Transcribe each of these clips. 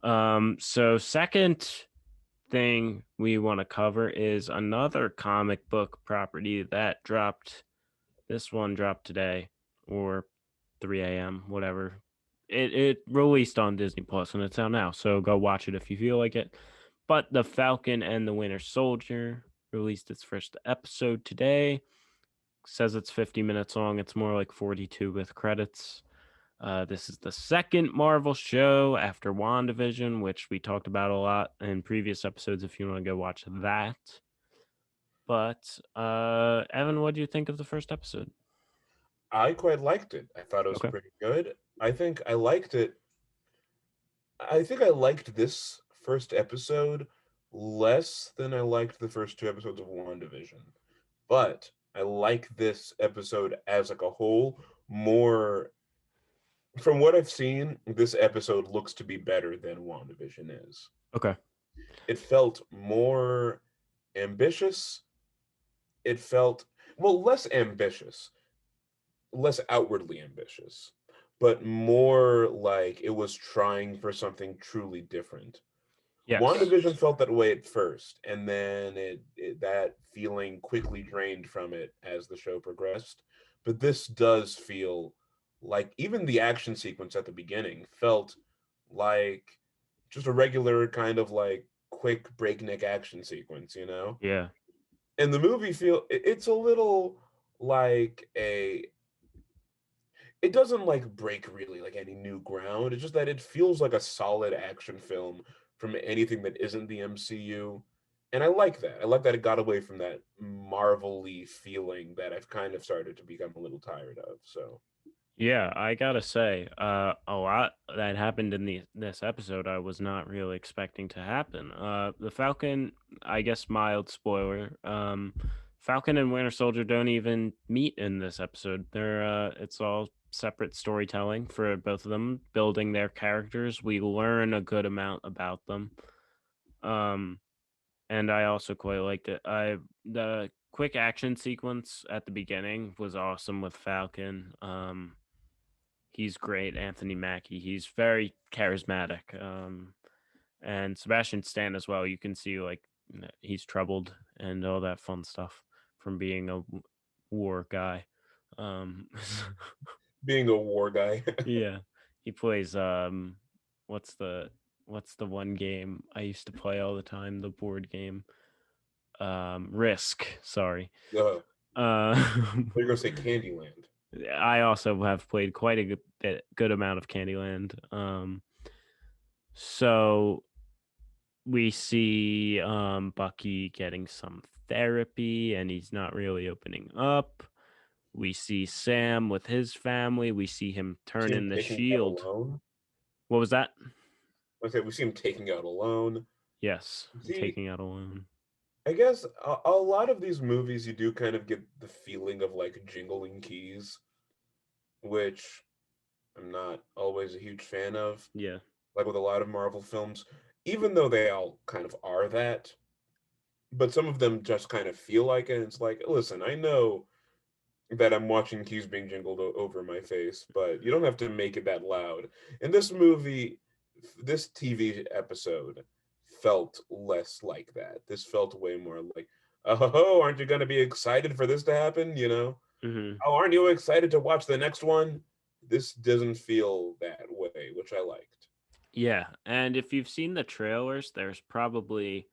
So second thing we want to cover is another comic book property that dropped. This one dropped today or 3 a.m., whatever. It released on Disney Plus and it's out now, so go watch it if you feel like it. But The Falcon and the Winter Soldier released its first episode today. Says it's 50 minutes long. It's more like 42 with credits. This is the second Marvel show after WandaVision, which we talked about a lot in previous episodes if you want to go watch that. But Evan, what do you think of the first episode? I quite liked it. I thought it was Okay. pretty good. I think I liked this first episode less than I liked the first two episodes of WandaVision. But I like this episode as like a whole more. From what I've seen, this episode looks to be better than WandaVision is. Okay. It felt more ambitious. It felt, well, less ambitious, less outwardly ambitious, but more like it was trying for something truly different. Yes. WandaVision felt that way at first, and then that feeling quickly drained from it as the show progressed. But this does feel like even the action sequence at the beginning felt like just a regular kind of like quick breakneck action sequence, you know? Yeah. And the movie it's a little like a it doesn't like break really like any new ground. It's just that it feels like a solid action film from anything that isn't the MCU. And I like that. I like that it got away from that Marvel-y feeling that I've kind of started to become a little tired of. So Yeah, I gotta say, a lot that happened in this episode I was not really expecting to happen. The Falcon, I guess mild spoiler, Falcon and Winter Soldier don't even meet in this episode. It's all separate storytelling for both of them, building their characters. We learn a good amount about them. Um, and I also quite liked it. The quick action sequence at the beginning was awesome with Falcon. He's great, Anthony Mackie. He's very charismatic. And Sebastian Stan as well. You can see like he's troubled and all that fun stuff from being a war guy. Um, being a war guy. yeah, he plays what's the what's the one game I used to play all the time? The board game, Risk. Sorry. uh, Uh, you're gonna say Candyland. I also have played quite a good amount of Candyland. So we see Bucky getting some therapy and he's not really opening up. We see Sam with his family. We see him turn See him in the taking out shield. alone. What was that? Okay, we see him taking out alone. Yes, See, taking out alone. I guess a lot of these movies you do kind of get the feeling of like jingling keys, which I'm not always a huge fan of, Yeah. like with a lot of Marvel films, even though they all kind of are that. But some of them just kind of feel like it. It's like, listen, I know that I'm watching keys being jingled over my face, but you don't have to make it that loud. In this movie, this TV episode felt less like that. This felt way more like, oh, aren't you going to be excited for this to happen? You know? Hmm. Oh, aren't you excited to watch the next one? This doesn't feel that way, which I liked. Yeah, and if you've seen the trailers, there's probably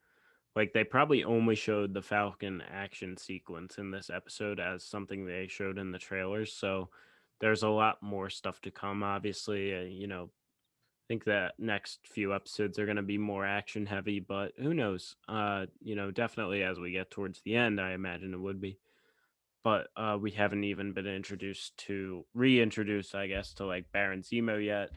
like they probably only showed the Falcon action sequence in this episode as something they showed in the trailers. So there's a lot more stuff to come. Obviously, I think that next few episodes are going to be more action heavy, but who knows? Definitely as we get towards the end, I imagine it would be. But we haven't even been reintroduced, I guess, to like Baron Zemo yet,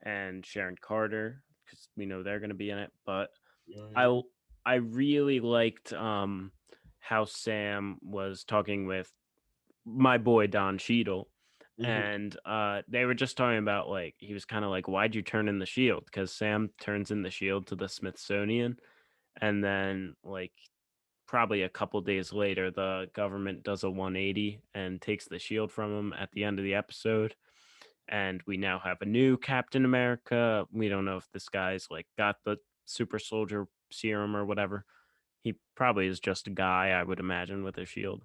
and Sharon Carter because we know they're going to be in it. But Mhm. I I really liked how Sam was talking with my boy Don Cheadle, Mhm. and they were just talking about like he was kind of like, why'd you turn in the shield? Because Sam turns in the shield to the Smithsonian, and then like probably a couple days later, the government does a 180 and takes the shield from him at the end of the episode. and we now have a new Captain America. We don't know if this guy's like got the super soldier serum or whatever. He probably is just a guy, I would imagine, with a shield.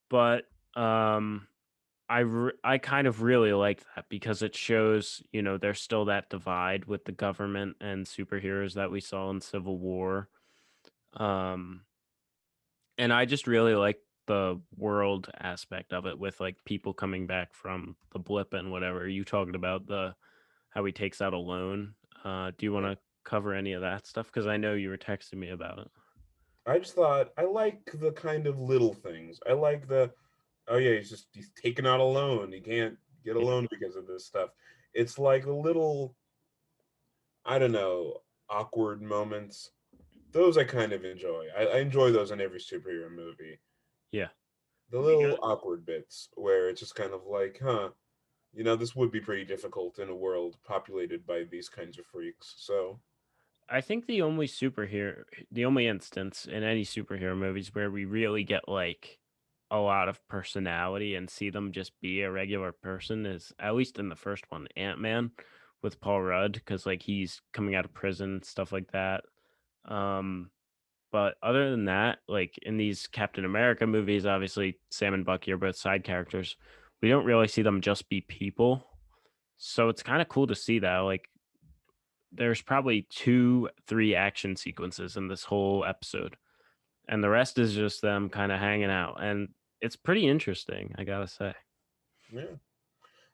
But um I kind of really like that because it shows, there's still that divide with the government and superheroes that we saw in Civil War. Um and I just really like the world aspect of it with like people coming back from the blip and whatever. You talking about the how he takes out a loan. Do you want Yeah. to cover any of that stuff? Because I know you were texting me about it. I just thought I like the kind of little things. I like the oh yeah, he's taking out a loan. He can't get a Yeah. loan because of this stuff. It's like a little I don't know awkward moments. Those I kind of enjoy. I enjoy those in every superhero movie. Yeah. The We little got awkward bits where it's just kind of like, huh, this would be pretty difficult in a world populated by these kinds of freaks. So I think the only instance in any superhero movies where we really get like a lot of personality and see them just be a regular person is at least in the first one, Ant-Man with Paul Rudd, because like he's coming out of prison, stuff like that. Um, but other than that, like in these Captain America movies, obviously Sam and Bucky are both side characters. We don't really see them just be people. So it's kind of cool to see that. Like there's probably 2, 3 action sequences in this whole episode, and the rest is just them kind of hanging out, and it's pretty interesting, I gotta say. yeah,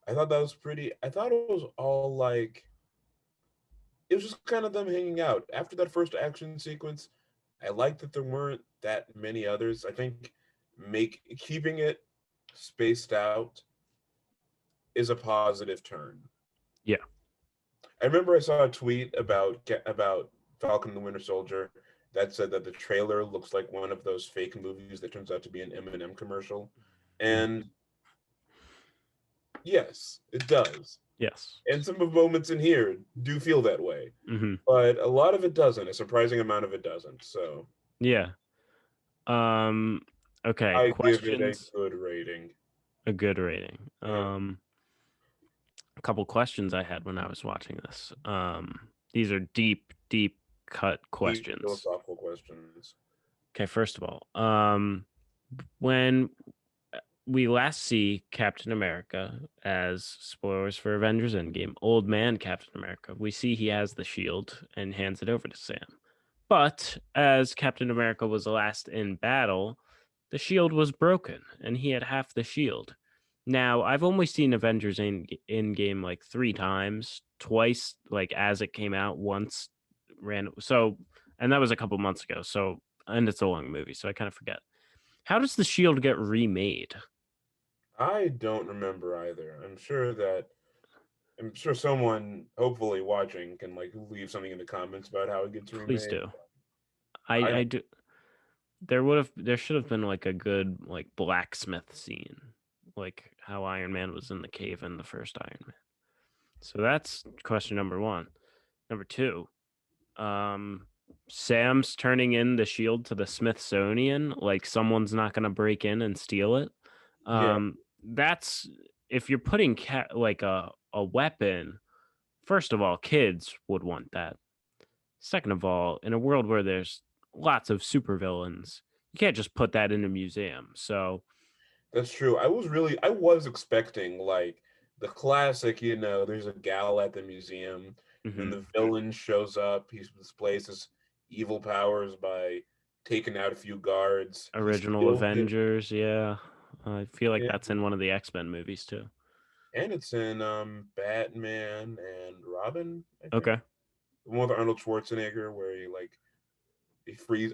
I thought that was pretty. I thought it was all like it was just kind of them hanging out after that first action sequence. I liked that there weren't that many others. I think make keeping it spaced out is a positive turn. Yeah, I remember I saw a tweet about Falcon and the Winter Soldier that said that the trailer looks like one of those fake movies that turns out to be an M&M commercial. mhm, And yes, it does. yes, And some of the moments in here do feel that way. hmm, But a lot of it doesn't. A surprising amount of it doesn't. So yeah. um okay, I give it a questions. good rating. A good rating. Yeah. A couple questions I had when I was watching this. These are deep cut Deep questions. philosophical questions. Okay, first of all, when we last see Captain America, as spoilers for Avengers Endgame, old man Captain America, we see he has the shield and hands it over to Sam. But as Captain America was last in battle, the shield was broken and he had half the shield. Now, I've only seen Avengers in game like 3 times, twice like as it came out, once and that was a couple months ago. So, and it's a long movie, so I kind of forget. How does the shield get remade? I don't remember either. I'm sure someone hopefully watching can like leave something in the comments about how it gets Please remade. do. I I don't do. There should have been like a good like blacksmith scene, like how Iron Man was in the cave in the first Iron Man. So that's question number one. Number two, um, Sam's turning in the shield to the Smithsonian, like someone's not gonna break in and steal it. yeah, That's if you're putting like a weapon. First of all, kids would want that. Second of all, in a world where there's lots of supervillains, you can't just put that in a museum. So, that's true. I was expecting like the classic, there's a gal at the museum, and then mhm, the villain shows up. He displays his evil powers by taking out a few guards. He original steals it. Avengers, yeah. I feel like Yeah. that's in one of the X-Men movies too. And it's in Batman and Robin, I think. Okay. The one with Arnold Schwarzenegger where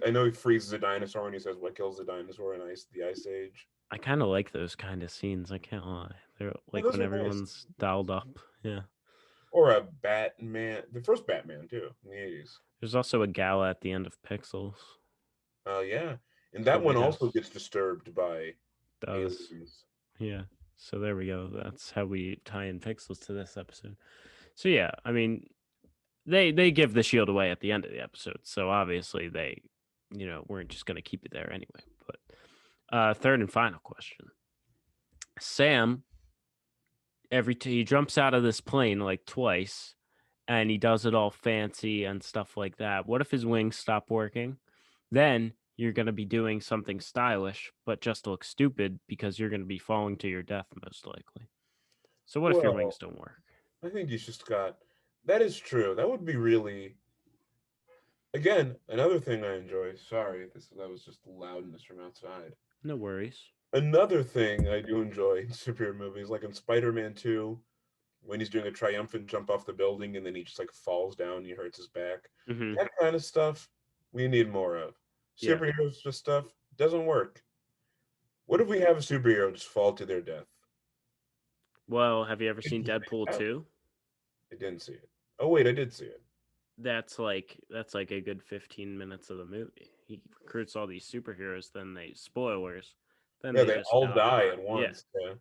I know he freezes a dinosaur and he says what kills the dinosaur in the Ice Age. I kind of like those kind of scenes, I can't lie. They're Yeah, like those when are nice. everyone's dialed up. Yeah. Or a Batman, the first Batman too, in the 80s. There's also a gala at the end of Pixels. Oh yeah. And The that one White also House gets disturbed by does. aliens. Yeah. So there we go. That's how we tie in Pixels to this episode. So yeah, I mean, they give the shield away at the end of the episode. So obviously they, weren't just going to keep it there anyway. But third and final question. Sam he jumps out of this plane like twice, and he does it all fancy and stuff like that. What if his wings stop working? Then you're going to be doing something stylish, but just look stupid because you're going to be falling to your death most likely. So what if your wings Well, don't work? I think he's just got. That is true. That would be really. Again, another thing I enjoy. Sorry, that was just loudness from outside. No worries. Another thing I do enjoy in superhero movies, like in Spider-Man 2, when he's doing a triumphant jump off the building and then he just like falls down and he hurts his back. Hmm. That kind of stuff we need more of. Yeah. Superheroes just stuff doesn't work. What if we have a superhero just fall to their death? Well, have you ever It seen just makes Deadpool out. 2? I didn't see it. Oh wait, I did see it. That's like a good 15 minutes of the movie. He recruits all these superheroes, then they spoilers, then Yeah, they they just all die. die at Yeah. once. Yeah,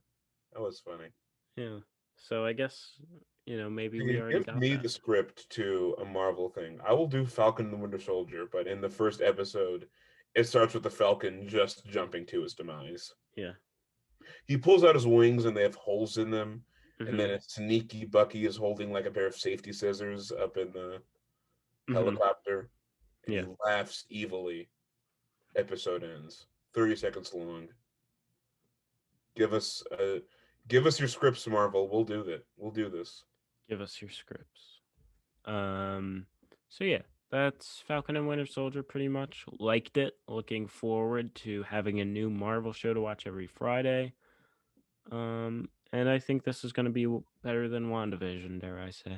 that was funny. Yeah. So I guess, maybe we You already give got me that. the script to a Marvel thing. I will do Falcon and the Winter Soldier, but in the first episode, it starts with the Falcon just jumping to his demise. Yeah. He pulls out his wings and they have holes in them, and then Mhm. a sneaky Bucky is holding like a pair of safety scissors up in the Mhm. helicopter, and he Yeah. laughs evilly. Episode ends. 30 seconds long. Give us give us your scripts, Marvel. We'll do that. We'll do this. Give us your scripts. Um so yeah, that's Falcon and Winter Soldier pretty much. Liked it. Looking forward to having a new Marvel show to watch every Friday. And I think this is going to be better than WandaVision, dare I say.